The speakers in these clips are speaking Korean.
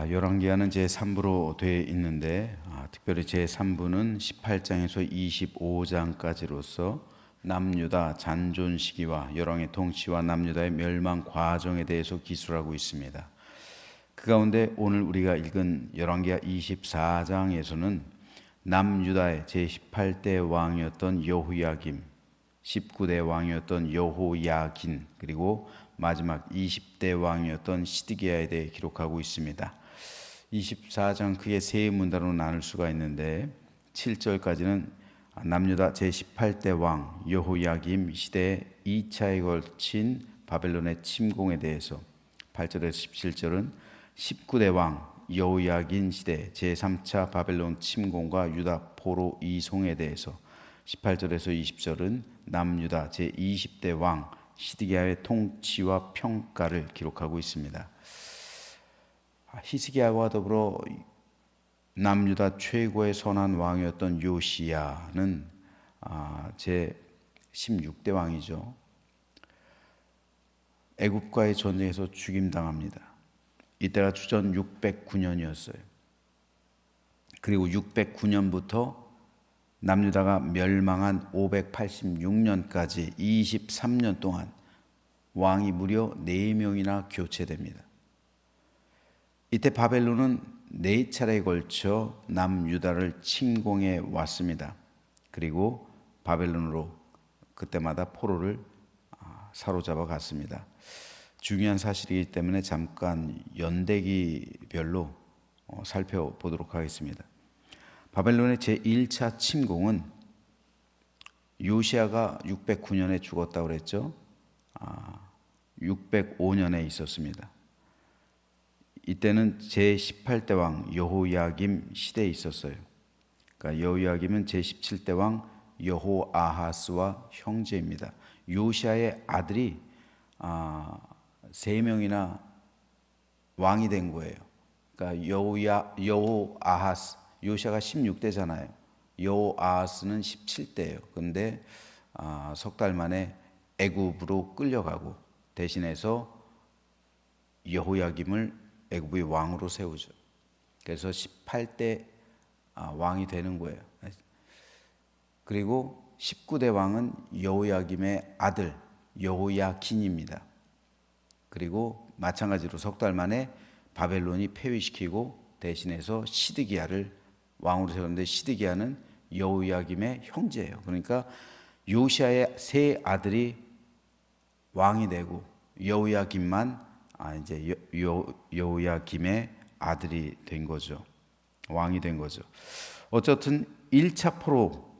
열왕기하는 제3부로 되어 있는데 특별히 제3부는 18장에서 25장까지로서 남유다 잔존 시기와 열왕의 통치와 남유다의 멸망 과정에 대해서 기술하고 있습니다. 그 가운데 오늘 우리가 읽은 열왕기하 24장에서는 남유다의 제18대 왕이었던 여호야김, 19대 왕이었던 여호야긴, 그리고 마지막 20대 왕이었던 시드기야에 대해 기록하고 있습니다. 24장 크게 세 문단으로 나눌 수가 있는데 7절까지는 남유다 제18대 왕 여호야김 시대의 2차에 걸친 바벨론의 침공에 대해서, 8절에서 17절은 19대 왕 여호야긴 시대 제3차 바벨론 침공과 유다 포로 이송에 대해서, 18절에서 20절은 남유다 제20대 왕 시드기야의 통치와 평가를 기록하고 있습니다. 히스기야와 더불어 남유다 최고의 선한 왕이었던 요시야는 제16대 왕이죠. 애굽과의 전쟁에서 죽임당합니다. 이때가 주전 609년이었어요. 그리고 609년부터 남유다가 멸망한 586년까지 23년 동안 왕이 무려 4명이나 교체됩니다. 이때 바벨론은 4차례에 걸쳐 남유다를 침공해 왔습니다. 그리고 바벨론으로 그때마다 포로를 사로잡아 갔습니다. 중요한 사실이기 때문에 잠깐 연대기별로 살펴보도록 하겠습니다. 바벨론의 제1차 침공은 요시야가 609년에 죽었다고 그랬죠. 605년에 있었습니다. 이때는 제18대 왕 여호야김 시대에 있었어요. 그러니까 여호야김은 제17대 왕 여호아하스와 형제입니다. 요시야의 아들이 3명이나 왕이 된 거예요. 그러니까 여호아하스, 요시야가 16대잖아요. 여호아하스는 17대예요. 그런데 석 달 만에 애굽으로 끌려가고 대신해서 여호야김을 애굽의 왕으로 세우죠. 그래서 18대 왕이 되는 거예요. 그리고 19대 왕은 여호야김의 아들 여호야긴입니다. 그리고 마찬가지로 석 달 만에 바벨론이 폐위시키고 대신해서 시드기야를 왕으로 세웠는데, 시드기야는 여호야김의 형제예요. 그러니까 요시야의 세 아들이 왕이 되고 여호야김만 이제 여호야김의 아들이 된 거죠. 왕이 된 거죠. 어쨌든 1차 포로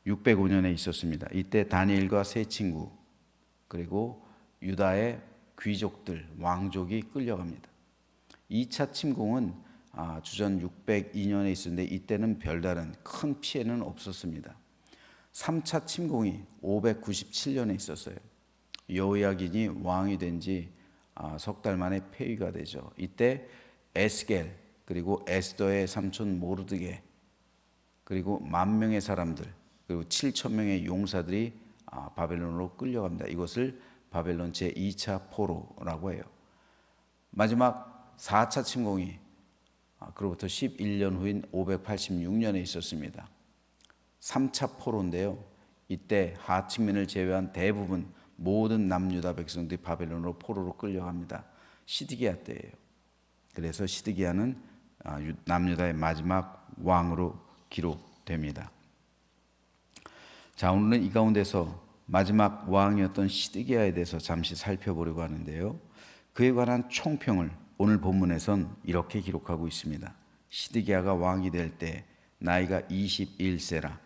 605년에 있었습니다. 이때 다니엘과 세 친구 그리고 유다의 귀족들, 왕족이 끌려갑니다. 2차 침공은 주전 602년에 있었는데 이때는 별다른 큰 피해는 없었습니다. 3차 침공이 597년에 있었어요. 여호야긴이 왕이 된 지 석 달 만에 폐위가 되죠. 이때 에스겔 그리고 에스더의 삼촌 모르드게 그리고 10,000명의 사람들 그리고 7,000명의 용사들이 바벨론으로 끌려갑니다. 이것을 바벨론 제2차 포로라고 해요. 마지막 4차 침공이 그로부터 11년 후인 586년에 있었습니다. 3차 포로인데요. 이때 하층민을 제외한 대부분 모든 남유다 백성들이 바벨론으로 포로로 끌려갑니다. 시드기야 때예요. 그래서 시드기야는 남유다의 마지막 왕으로 기록됩니다. 자, 오늘은 이 가운데서 마지막 왕이었던 시드기야에 대해서 잠시 살펴보려고 하는데요. 그에 관한 총평을 오늘 본문에선 이렇게 기록하고 있습니다. 시드기야가 왕이 될 때 나이가 21세라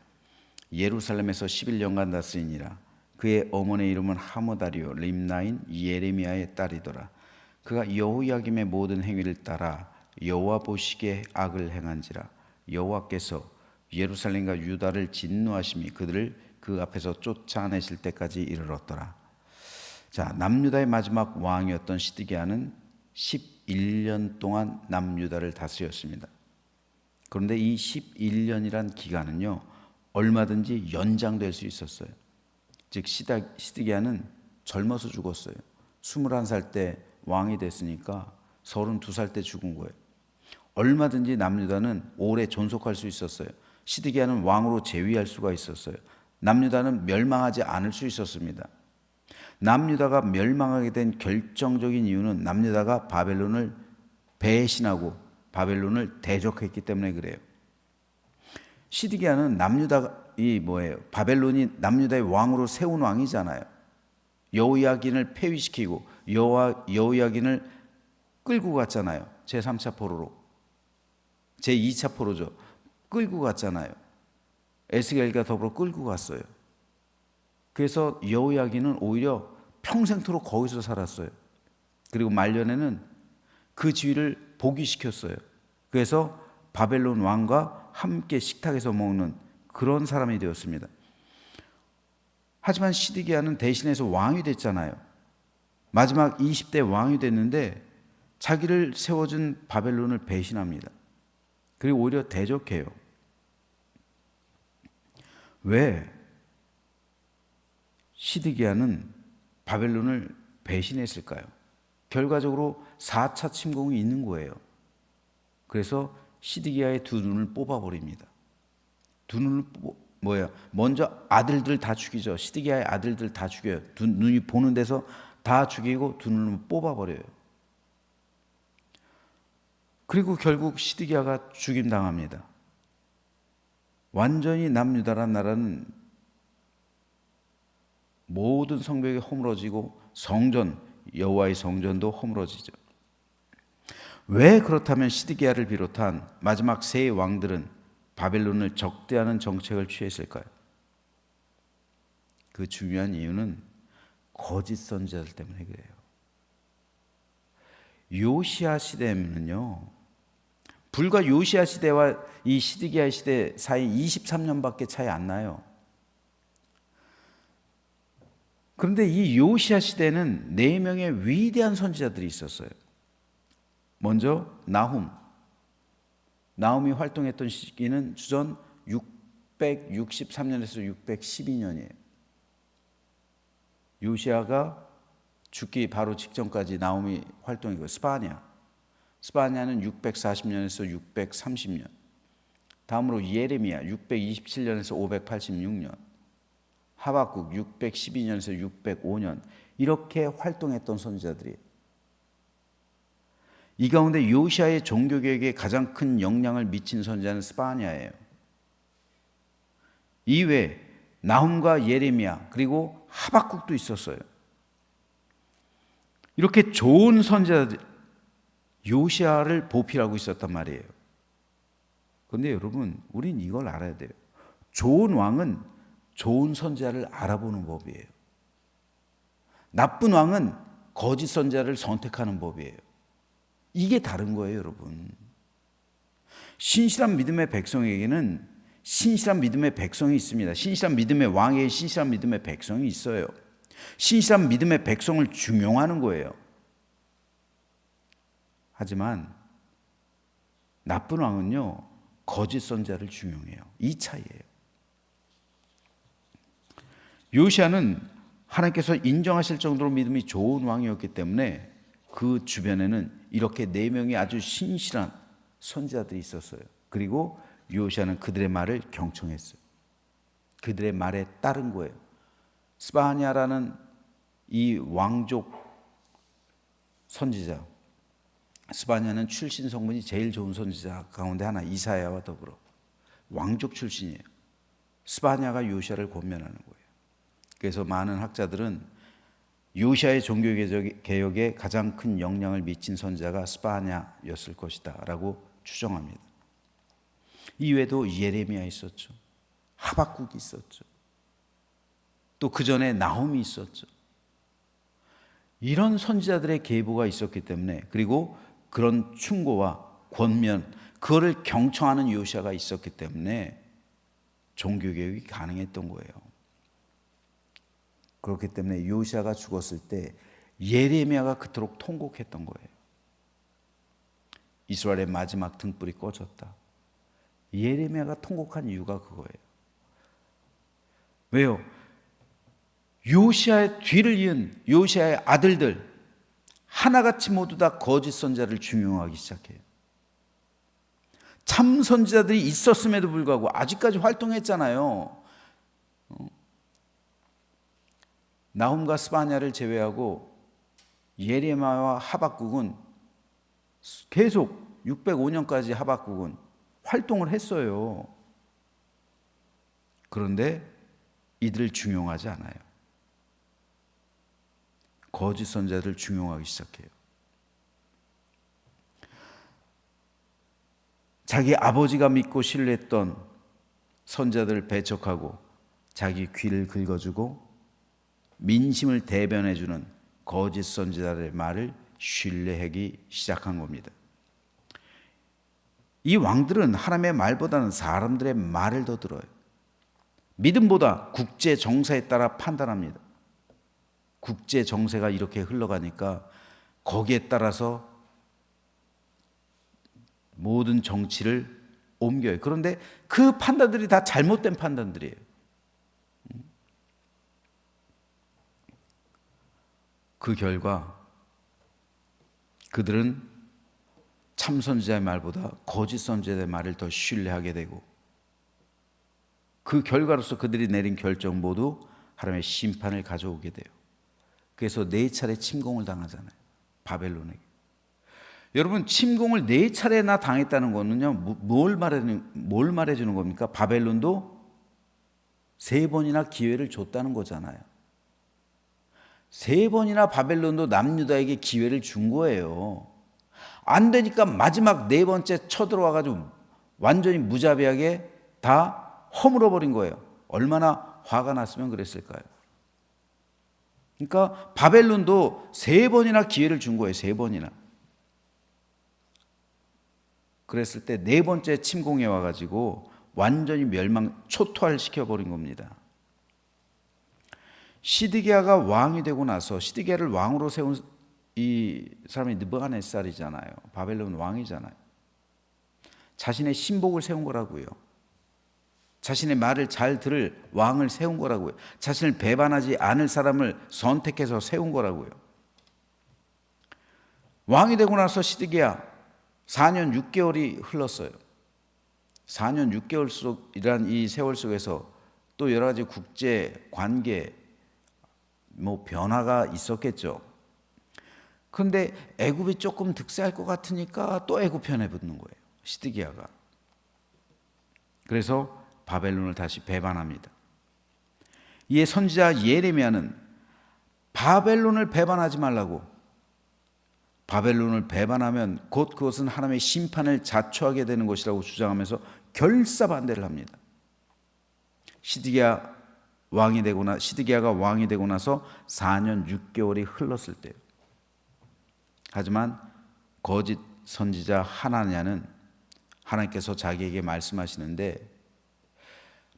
예루살렘에서 11년간 다스리니라. 그의 어머니의 이름은 하모다리오 림나인 예레미야의 딸이더라. 그가 여호야김의 모든 행위를 따라 여호와 보시기에 악을 행한지라. 여호와께서 예루살렘과 유다를 진노하심이 그들을 그 앞에서 쫓아내실 때까지 이르렀더라. 자, 남유다의 마지막 왕이었던 시드기야는 11년 동안 남유다를 다스렸습니다. 그런데 이 11년이란 기간은요, 얼마든지 연장될 수 있었어요. 즉 시드기야는 젊어서 죽었어요. 21살 때 왕이 됐으니까 32살 때 죽은 거예요. 얼마든지 남유다는 오래 존속할 수 있었어요. 시드기야는 왕으로 재위할 수가 있었어요. 남유다는 멸망하지 않을 수 있었습니다. 남유다가 멸망하게 된 결정적인 이유는 남유다가 바벨론을 배신하고 바벨론을 대적했기 때문에 그래요. 시드기야는 바벨론이 남유다의 왕으로 세운 왕이잖아요. 여호야긴을 폐위시키고 여호야긴을 끌고 갔잖아요. 제3차 포로로. 제2차 포로죠. 끌고 갔잖아요. 에스겔과 더불어 끌고 갔어요. 그래서 여호야긴은 오히려 평생토록 거기서 살았어요. 그리고 말년에는 그 지위를 복위시켰어요. 그래서 바벨론 왕과 함께 식탁에서 먹는 그런 사람이 되었습니다. 하지만 시드기야는 대신해서 왕이 됐잖아요. 마지막 20대 왕이 됐는데 자기를 세워준 바벨론을 배신합니다. 그리고 오히려 대적해요. 왜 시드기야는 바벨론을 배신했을까요? 결과적으로 4차 침공이 있는 거예요. 그래서 시드기야의 두 눈을 뽑아버립니다. 두 눈을 먼저 아들들 다 죽이죠. 시드기야의 아들들 다 죽여요. 눈이 보는 데서 다 죽이고 두 눈을 뽑아버려요. 그리고 결국 시드기야가 죽임당합니다. 완전히 남유다란 나라는 모든 성벽이 허물어지고 여호와의 성전도 허물어지죠. 왜 그렇다면 시드기야를 비롯한 마지막 세 왕들은 바벨론을 적대하는 정책을 취했을까요? 그 중요한 이유는 거짓 선지자들 때문에 그래요. 요시야 시대면요, 불과 요시야 시대와 이 시드기야 시대 사이 23년밖에 차이 안 나요. 그런데 이 요시야 시대는 4명의 위대한 선지자들이 있었어요. 먼저 나훔이 활동했던 시기는 주전 663년에서 612년이에요. 요시야가 죽기 바로 직전까지 나훔이 활동이고, 스바냐는 640년에서 630년. 다음으로 예레미야 627년에서 586년. 하박국 612년에서 605년. 이렇게 활동했던 선지자들이에요. 이 가운데 요시야의 종교개혁에 가장 큰 영향을 미친 선지자는 스바냐예요. 이외에 나훔과 예레미야 그리고 하박국도 있었어요. 이렇게 좋은 선지자들, 요시야를 보필하고 있었단 말이에요. 그런데 여러분, 우린 이걸 알아야 돼요. 좋은 왕은 좋은 선지자를 알아보는 법이에요. 나쁜 왕은 거짓 선지자를 선택하는 법이에요. 이게 다른 거예요, 여러분. 신실한 믿음의 백성에게는 신실한 믿음의 백성이 있습니다. 신실한 믿음의 왕에게 신실한 믿음의 백성이 있어요. 신실한 믿음의 백성을 중용하는 거예요. 하지만 나쁜 왕은요, 거짓 선지자를 중용해요. 이 차이예요. 요시야는 하나님께서 인정하실 정도로 믿음이 좋은 왕이었기 때문에 그 주변에는 이렇게 4명의 아주 신실한 선지자들이 있었어요. 그리고 요시야는 그들의 말을 경청했어요. 그들의 말에 따른 거예요. 스바냐라는 이 왕족 선지자, 스바냐는 출신 성분이 제일 좋은 선지자 가운데 하나, 이사야와 더불어 왕족 출신이에요. 스바냐가 요시야를 권면하는 거예요. 그래서 많은 학자들은 요시야의 종교개혁에 가장 큰 영향을 미친 선지자가 스바냐였을 것이다 라고 추정합니다. 이외에도 예레미야 있었죠. 하박국이 있었죠. 또 그 전에 나훔이 있었죠. 이런 선지자들의 계보가 있었기 때문에, 그리고 그런 충고와 권면, 그거를 경청하는 요시야가 있었기 때문에 종교개혁이 가능했던 거예요. 그렇기 때문에 요시야가 죽었을 때 예레미야가 그토록 통곡했던 거예요. 이스라엘의 마지막 등불이 꺼졌다. 예레미야가 통곡한 이유가 그거예요. 왜요? 요시야의 뒤를 이은 요시야의 아들들 하나같이 모두 다 거짓 선지자를 중용하기 시작해요. 참 선지자들이 있었음에도 불구하고 아직까지 활동했잖아요. 나훔과 스바냐를 제외하고 예레미야와 하박국은 계속 605년까지 하박국은 활동을 했어요. 그런데 이들을 중용하지 않아요. 거짓 선지자들을 중용하기 시작해요. 자기 아버지가 믿고 신뢰했던 선지자들을 배척하고 자기 귀를 긁어주고 민심을 대변해주는 거짓 선지자들의 말을 신뢰하기 시작한 겁니다. 이 왕들은 하나님의 말보다는 사람들의 말을 더 들어요. 믿음보다 국제 정세에 따라 판단합니다. 국제 정세가 이렇게 흘러가니까 거기에 따라서 모든 정치를 옮겨요. 그런데 그 판단들이 다 잘못된 판단들이에요. 그 결과 그들은 참 선지자의 말보다 거짓 선지자의 말을 더 신뢰하게 되고 그 결과로서 그들이 내린 결정 모두 하나님의 심판을 가져오게 돼요. 그래서 4차례 침공을 당하잖아요. 바벨론에게. 여러분, 침공을 4차례나 당했다는 거는요, 뭘 말해주는 겁니까? 바벨론도 3번이나 기회를 줬다는 거잖아요. 3번이나 바벨론도 남유다에게 기회를 준 거예요. 안 되니까 마지막 4번째 쳐들어와가지고 완전히 무자비하게 다 허물어버린 거예요. 얼마나 화가 났으면 그랬을까요? 그러니까 바벨론도 3번이나 기회를 준 거예요. 3번이나. 그랬을 때 4번째 침공에 와가지고 완전히 초토화를 시켜버린 겁니다. 시드기야가 왕이 되고 나서 시드기야를 왕으로 세운 이 사람이 느부갓네살이잖아요. 바벨론 왕이잖아요. 자신의 신복을 세운 거라고요. 자신의 말을 잘 들을 왕을 세운 거라고요. 자신을 배반하지 않을 사람을 선택해서 세운 거라고요. 왕이 되고 나서 시드기야 4년 6개월이 흘렀어요. 4년 6개월이란 이 세월 속에서 또 여러 가지 국제 관계 변화가 있었겠죠. 그런데 애굽이 조금 득세할 것 같으니까 또 애굽 편에 붙는 거예요. 시드기야가. 그래서 바벨론을 다시 배반합니다. 이에 선지자 예레미야는 바벨론을 배반하지 말라고, 바벨론을 배반하면 곧 그것은 하나님의 심판을 자초하게 되는 것이라고 주장하면서 결사반대를 합니다. 시드기야가 왕이 되고 나서 4년 6개월이 흘렀을 때요. 하지만 거짓 선지자 하나냐는 하나님께서 자기에게 말씀하시는데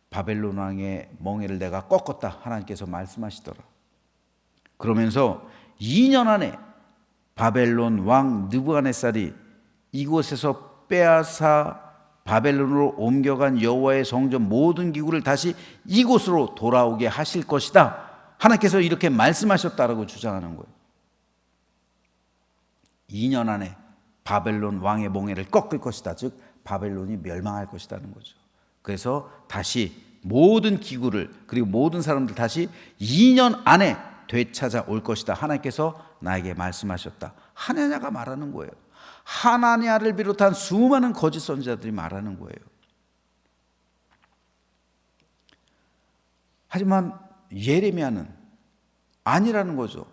바벨론 왕의 멍에를 내가 꺾었다, 하나님께서 말씀하시더라. 그러면서 2년 안에 바벨론 왕 느부갓네살이 이곳에서 빼앗아 바벨론으로 옮겨간 여호와의 성전 모든 기구를 다시 이곳으로 돌아오게 하실 것이다, 하나님께서 이렇게 말씀하셨다라고 주장하는 거예요. 2년 안에 바벨론 왕의 멍에를 꺾을 것이다. 즉 바벨론이 멸망할 것이라는 거죠. 그래서 다시 모든 기구를 그리고 모든 사람들 다시 2년 안에 되찾아 올 것이다, 하나님께서 나에게 말씀하셨다. 하나냐가 말하는 거예요. 하나냐를 비롯한 수많은 거짓 선지자들이 말하는 거예요. 하지만 예레미야는 아니라는 거죠.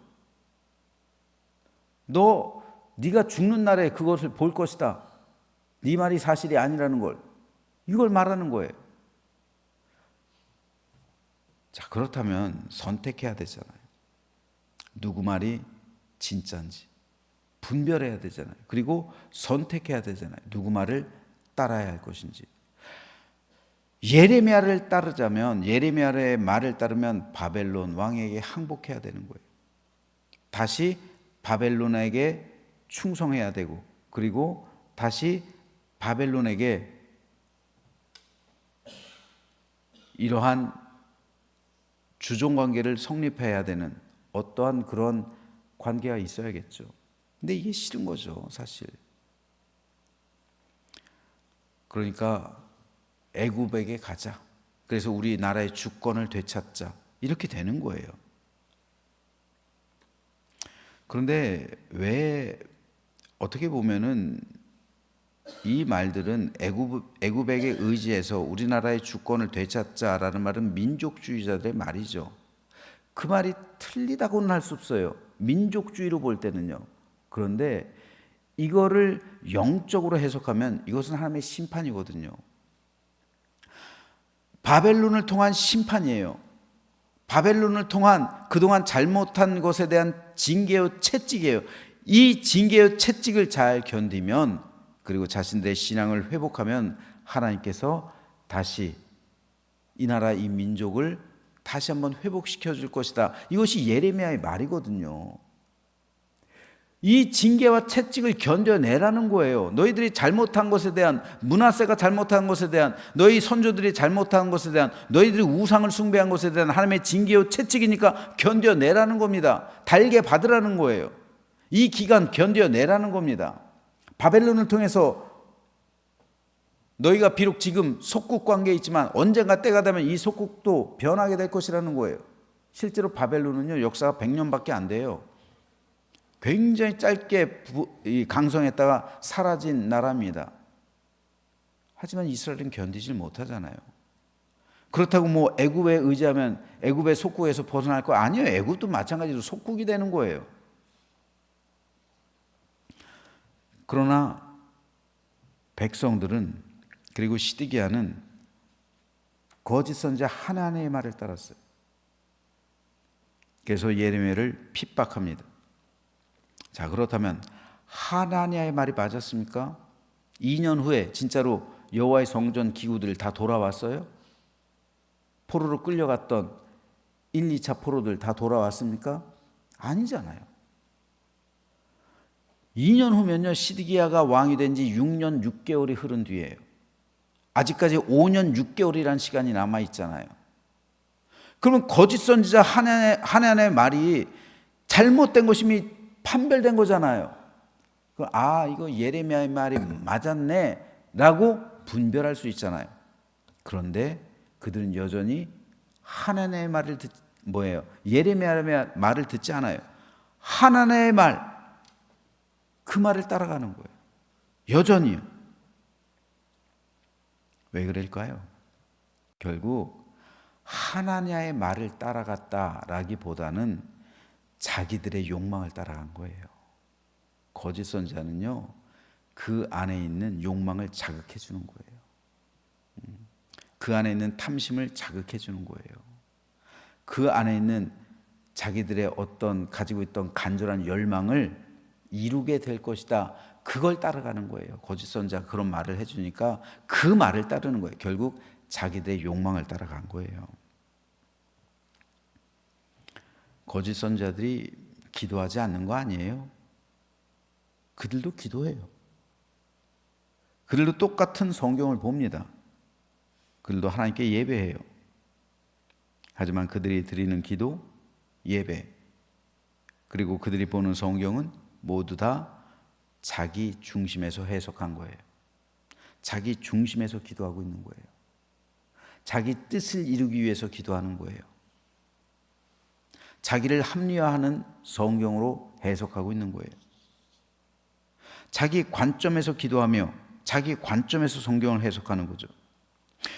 네가 죽는 날에 그것을 볼 것이다, 네 말이 사실이 아니라는 걸, 이걸 말하는 거예요. 자, 그렇다면 선택해야 되잖아요. 누구 말이 진짜인지 분별해야 되잖아요. 그리고 선택해야 되잖아요. 누구 말을 따라야 할 것인지. 예레미야를 따르자면, 예레미야의 말을 따르면 바벨론 왕에게 항복해야 되는 거예요. 다시 바벨론에게 충성해야 되고, 그리고 다시 바벨론에게 이러한 주종 관계를 성립해야 되는 어떠한 그런 관계가 있어야겠죠. 근데 이게 싫은 거죠, 사실. 그러니까 애굽에게 가자. 그래서 우리나라의 주권을 되찾자. 이렇게 되는 거예요. 그런데 왜 어떻게 보면은 이 말들은 애굽에게 의지해서 우리나라의 주권을 되찾자라는 말은 민족주의자들의 말이죠. 그 말이 틀리다고는 할 수 없어요. 민족주의로 볼 때는요. 그런데 이거를 영적으로 해석하면 이것은 하나님의 심판이거든요. 바벨론을 통한 심판이에요. 바벨론을 통한 그동안 잘못한 것에 대한 징계요 채찍이에요. 이 징계요 채찍을 잘 견디면, 그리고 자신들의 신앙을 회복하면 하나님께서 다시 이 나라 이 민족을 다시 한번 회복시켜 줄 것이다. 이것이 예레미야의 말이거든요. 이 징계와 채찍을 견뎌내라는 거예요. 너희들이 잘못한 것에 대한, 므낫세가 잘못한 것에 대한, 너희 선조들이 잘못한 것에 대한, 너희들이 우상을 숭배한 것에 대한 하나님의 징계와 채찍이니까 견뎌내라는 겁니다. 달게 받으라는 거예요. 이 기간 견뎌내라는 겁니다. 바벨론을 통해서 너희가 비록 지금 속국 관계에 있지만 언젠가 때가 되면 이 속국도 변하게 될 것이라는 거예요. 실제로 바벨론은요, 역사가 100년밖에 안 돼요. 굉장히 짧게 강성했다가 사라진 나라입니다. 하지만 이스라엘은 견디질 못하잖아요. 그렇다고 뭐 애굽에 의지하면 애굽의 속국에서 벗어날 거 아니에요. 애굽도 마찬가지로 속국이 되는 거예요. 그러나 백성들은, 그리고 시드기야는 거짓 선지자 하나님의 말을 따랐어요. 그래서 예레미야를 핍박합니다. 자, 그렇다면 하나니아의 말이 맞았습니까? 2년 후에 진짜로 여호와의 성전 기구들 다 돌아왔어요? 포로로 끌려갔던 1, 2차 포로들 다 돌아왔습니까? 아니잖아요. 2년 후면요, 시드기야가 왕이 된 지 6년 6개월이 흐른 뒤에요. 아직까지 5년 6개월이라는 시간이 남아 있잖아요. 그러면 거짓 선지자 하나님의 말이 잘못된 것이 판별된 거잖아요. 아, 이거 예레미야의 말이 맞았네 라고 분별할 수 있잖아요. 그런데 그들은 여전히 하나님의 말을 예레미야의 말을 듣지 않아요. 하나님의 말, 그 말을 따라가는 거예요. 여전히요. 왜 그럴까요? 결국 하나님의 말을 따라갔다라기보다는 자기들의 욕망을 따라간 거예요. 거짓 선지자는요, 그 안에 있는 욕망을 자극해 주는 거예요. 그 안에 있는 탐심을 자극해 주는 거예요. 그 안에 있는 자기들의 어떤 가지고 있던 간절한 열망을 이루게 될 것이다. 그걸 따라가는 거예요. 거짓 선지자가 그런 말을 해주니까 그 말을 따르는 거예요. 결국 자기들의 욕망을 따라간 거예요. 거짓 선지자들이 기도하지 않는 거 아니에요? 그들도 기도해요. 그들도 똑같은 성경을 봅니다. 그들도 하나님께 예배해요. 하지만 그들이 드리는 기도, 예배, 그리고 그들이 보는 성경은 모두 다 자기 중심에서 해석한 거예요. 자기 중심에서 기도하고 있는 거예요. 자기 뜻을 이루기 위해서 기도하는 거예요. 자기를 합리화하는 성경으로 해석하고 있는 거예요. 자기 관점에서 기도하며 자기 관점에서 성경을 해석하는 거죠.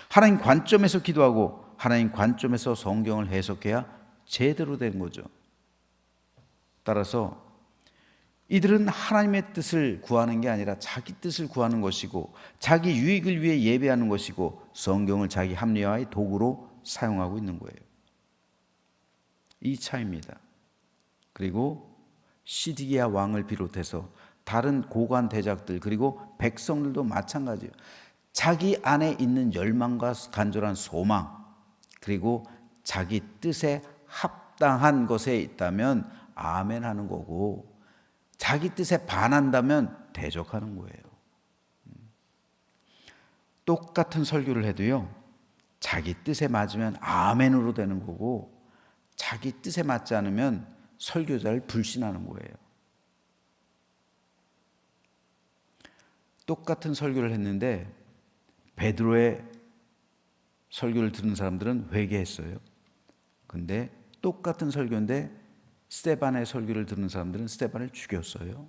하나님 관점에서 기도하고 하나님 관점에서 성경을 해석해야 제대로 된 거죠. 따라서 이들은 하나님의 뜻을 구하는 게 아니라 자기 뜻을 구하는 것이고 자기 유익을 위해 예배하는 것이고 성경을 자기 합리화의 도구로 사용하고 있는 거예요. 이 차이입니다. 그리고 시드기야 왕을 비롯해서 다른 고관 대작들 그리고 백성들도 마찬가지예요. 자기 안에 있는 열망과 간절한 소망 그리고 자기 뜻에 합당한 것에 있다면 아멘 하는 거고 자기 뜻에 반한다면 대적하는 거예요. 똑같은 설교를 해도요. 자기 뜻에 맞으면 아멘으로 되는 거고 자기 뜻에 맞지 않으면 설교자를 불신하는 거예요. 똑같은 설교를 했는데 베드로의 설교를 들은 사람들은 회개했어요. 근데 똑같은 설교인데 스데반의 설교를 들은 사람들은 스데반을 죽였어요.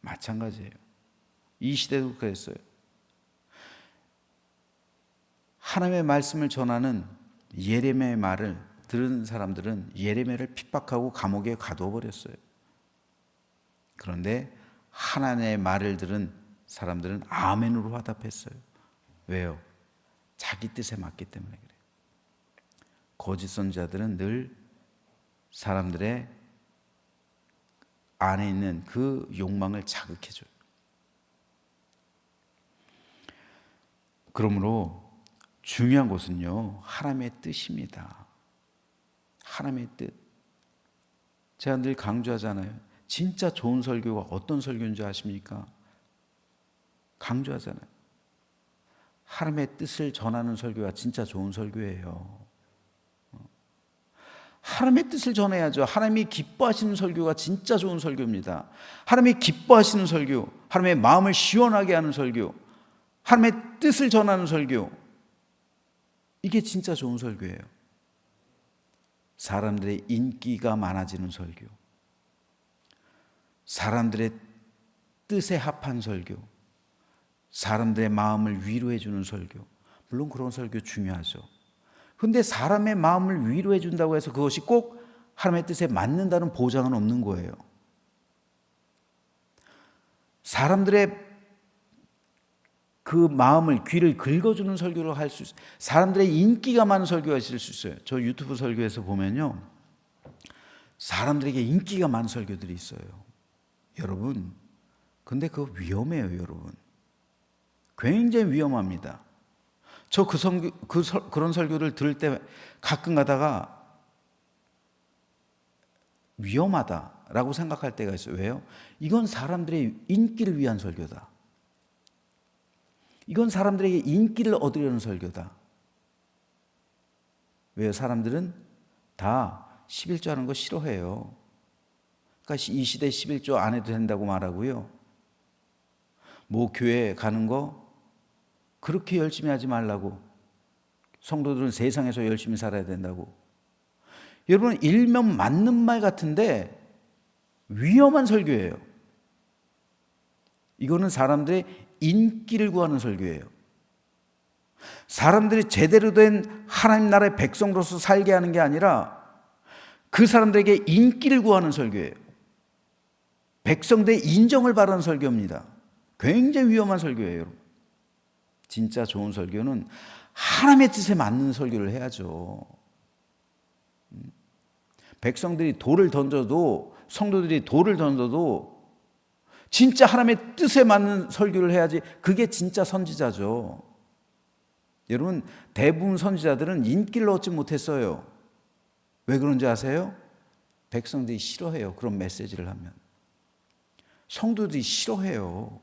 마찬가지예요. 이 시대도 그랬어요. 하나님의 말씀을 전하는 예레미야의 말을 들은 사람들은 예레미야를 핍박하고 감옥에 가둬버렸어요. 그런데 하나님의 말을 들은 사람들은 아멘으로 화답했어요. 왜요? 자기 뜻에 맞기 때문에 그래요. 거짓 선지자들은 늘 사람들의 안에 있는 그 욕망을 자극해줘요. 그러므로 중요한 것은요, 하나님의 뜻입니다. 하나님의 뜻. 제가 늘 강조하잖아요. 진짜 좋은 설교가 어떤 설교인지 아십니까? 강조하잖아요. 하나님의 뜻을 전하는 설교가 진짜 좋은 설교예요. 하나님의 뜻을 전해야죠. 하나님이 기뻐하시는 설교가 진짜 좋은 설교입니다. 하나님이 기뻐하시는 설교, 하나님의 마음을 시원하게 하는 설교, 하나님의 뜻을 전하는 설교, 이게 진짜 좋은 설교예요. 사람들의 인기가 많아지는 설교, 사람들의 뜻에 합한 설교, 사람들의 마음을 위로해 주는 설교, 물론 그런 설교 중요하죠. 그런데 사람의 마음을 위로해 준다고 해서 그것이 꼭 하나님의 뜻에 맞는다는 보장은 없는 거예요. 사람들의 그 마음을, 귀를 긁어주는 설교를 할 수 있어요. 사람들의 인기가 많은 설교가 있을 수 있어요. 저 유튜브 설교에서 보면요, 사람들에게 인기가 많은 설교들이 있어요. 여러분, 근데 그거 위험해요, 여러분. 굉장히 위험합니다. 저 그런 설교를 들을 때 가끔 가다가 위험하다라고 생각할 때가 있어요. 왜요? 이건 사람들의 인기를 위한 설교다. 이건 사람들에게 인기를 얻으려는 설교다. 왜요? 사람들은 다 11조 하는 거 싫어해요. 그러니까 이 시대에 11조 안 해도 된다고 말하고요. 뭐 교회 가는 거 그렇게 열심히 하지 말라고. 성도들은 세상에서 열심히 살아야 된다고. 여러분, 일면 맞는 말 같은데 위험한 설교예요. 이거는 사람들의 인기를 구하는 설교예요. 사람들이 제대로 된 하나님 나라의 백성으로서 살게 하는 게 아니라 그 사람들에게 인기를 구하는 설교예요. 백성들의 인정을 바라는 설교입니다. 굉장히 위험한 설교예요, 여러분. 진짜 좋은 설교는 하나님의 뜻에 맞는 설교를 해야죠. 백성들이 돌을 던져도, 성도들이 돌을 던져도 진짜 하나님의 뜻에 맞는 설교를 해야지. 그게 진짜 선지자죠. 여러분, 대부분 선지자들은 인기를 얻지 못했어요. 왜 그런지 아세요? 백성들이 싫어해요, 그런 메시지를 하면. 성도들이 싫어해요,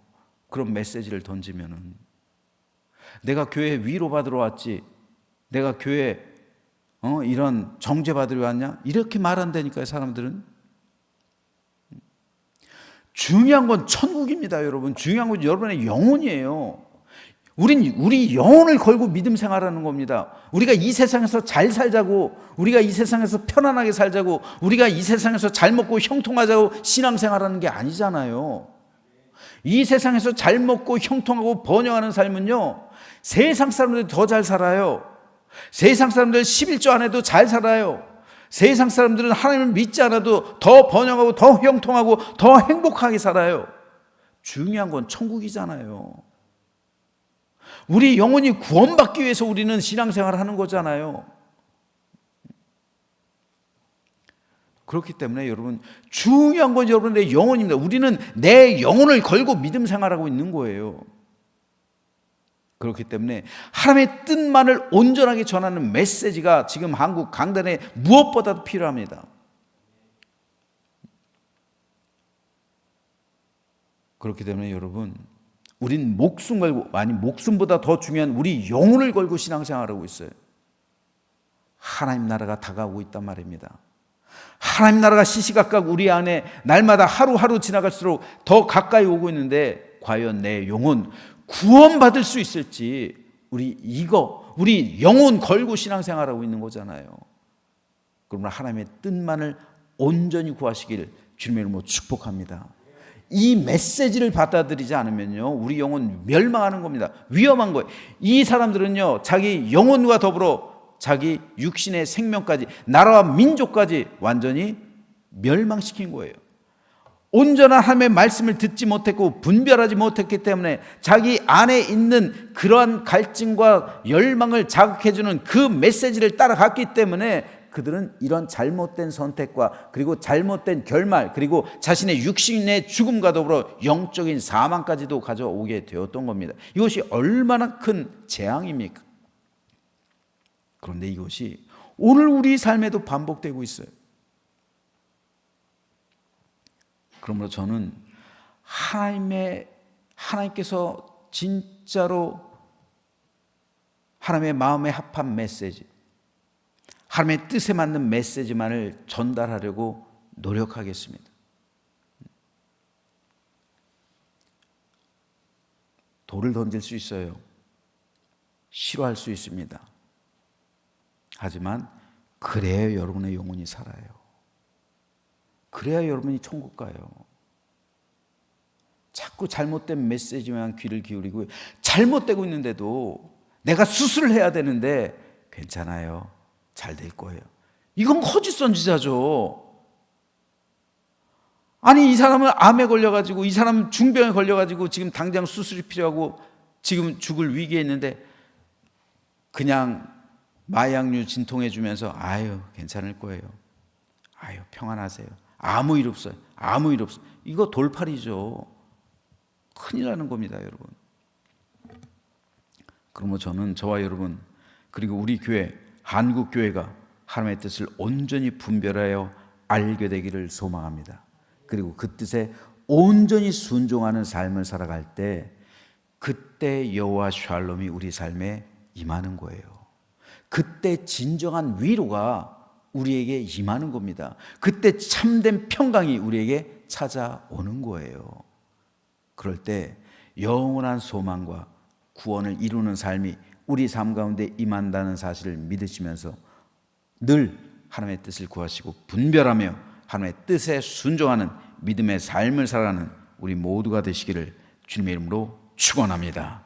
그런 메시지를 던지면은. 내가 교회에 위로받으러 왔지, 내가 교회에 이런 정죄받으러 왔냐? 이렇게 말한다니까요, 사람들은. 중요한 건 천국입니다, 여러분. 중요한 건 여러분의 영혼이에요. 우리 영혼을 걸고 믿음 생활하는 겁니다. 우리가 이 세상에서 잘 살자고, 우리가 이 세상에서 편안하게 살자고, 우리가 이 세상에서 잘 먹고 형통하자고 신앙생활하는 게 아니잖아요. 이 세상에서 잘 먹고 형통하고 번영하는 삶은요, 세상 사람들이 더 잘 살아요. 세상 사람들 11조 안 해도 잘 살아요. 세상 사람들은 하나님을 믿지 않아도 더 번영하고 더 형통하고 더 행복하게 살아요. 중요한 건 천국이잖아요. 우리 영혼이 구원받기 위해서 우리는 신앙생활을 하는 거잖아요. 그렇기 때문에 여러분, 중요한 건 여러분의 영혼입니다. 우리는 내 영혼을 걸고 믿음 생활하고 있는 거예요. 그렇기 때문에 하나님의 뜻만을 온전하게 전하는 메시지가 지금 한국 강단에 무엇보다도 필요합니다. 그렇기 때문에 여러분, 우린 목숨 걸고, 아니 목숨보다 더 중요한 우리 영혼을 걸고 신앙생활하고 있어요. 하나님 나라가 다가오고 있단 말입니다. 하나님 나라가 시시각각 우리 안에 날마다 하루하루 지나갈수록 더 가까이 오고 있는데, 과연 내 영혼 구원받을 수 있을지, 우리 영혼 걸고 신앙생활하고 있는 거잖아요. 그러므로 하나님의 뜻만을 온전히 구하시길 주님의 이름으로 축복합니다. 이 메시지를 받아들이지 않으면요, 우리 영혼 멸망하는 겁니다. 위험한 거예요. 이 사람들은요, 자기 영혼과 더불어 자기 육신의 생명까지, 나라와 민족까지 완전히 멸망시킨 거예요. 온전한 하나님의 말씀을 듣지 못했고 분별하지 못했기 때문에 자기 안에 있는 그러한 갈증과 열망을 자극해주는 그 메시지를 따라갔기 때문에 그들은 이런 잘못된 선택과 그리고 잘못된 결말, 그리고 자신의 육신의 죽음과 더불어 영적인 사망까지도 가져오게 되었던 겁니다. 이것이 얼마나 큰 재앙입니까? 그런데 이것이 오늘 우리 삶에도 반복되고 있어요. 그러므로 저는 하나님께서 진짜로 하나님의 마음에 합한 메시지, 하나님의 뜻에 맞는 메시지만을 전달하려고 노력하겠습니다. 돌을 던질 수 있어요. 싫어할 수 있습니다. 하지만 그래야 여러분의 영혼이 살아요. 그래야 여러분이 천국 가요. 자꾸 잘못된 메시지만 귀를 기울이고, 잘못되고 있는데도 내가 수술을 해야 되는데 괜찮아요, 잘 될 거예요. 이건 거짓 선지자죠. 아니, 이 사람은 암에 걸려가지고, 이 사람은 중병에 걸려가지고 지금 당장 수술이 필요하고 지금 죽을 위기에 있는데 그냥 마약류 진통해 주면서 아유 괜찮을 거예요, 아유 평안하세요, 아무 일 없어요, 아무 일 없어요. 이거 돌팔이죠. 큰일 나는 겁니다, 여러분. 그러면 저는 저와 여러분, 그리고 우리 교회, 한국교회가 하나님의 뜻을 온전히 분별하여 알게 되기를 소망합니다. 그리고 그 뜻에 온전히 순종하는 삶을 살아갈 때, 그때 여호와 샬롬이 우리 삶에 임하는 거예요. 그때 진정한 위로가 우리에게 임하는 겁니다. 그때 참된 평강이 우리에게 찾아오는 거예요. 그럴 때 영원한 소망과 구원을 이루는 삶이 우리 삶 가운데 임한다는 사실을 믿으시면서 늘 하나님의 뜻을 구하시고 분별하며 하나님의 뜻에 순종하는 믿음의 삶을 살아가는 우리 모두가 되시기를 주님의 이름으로 축원합니다.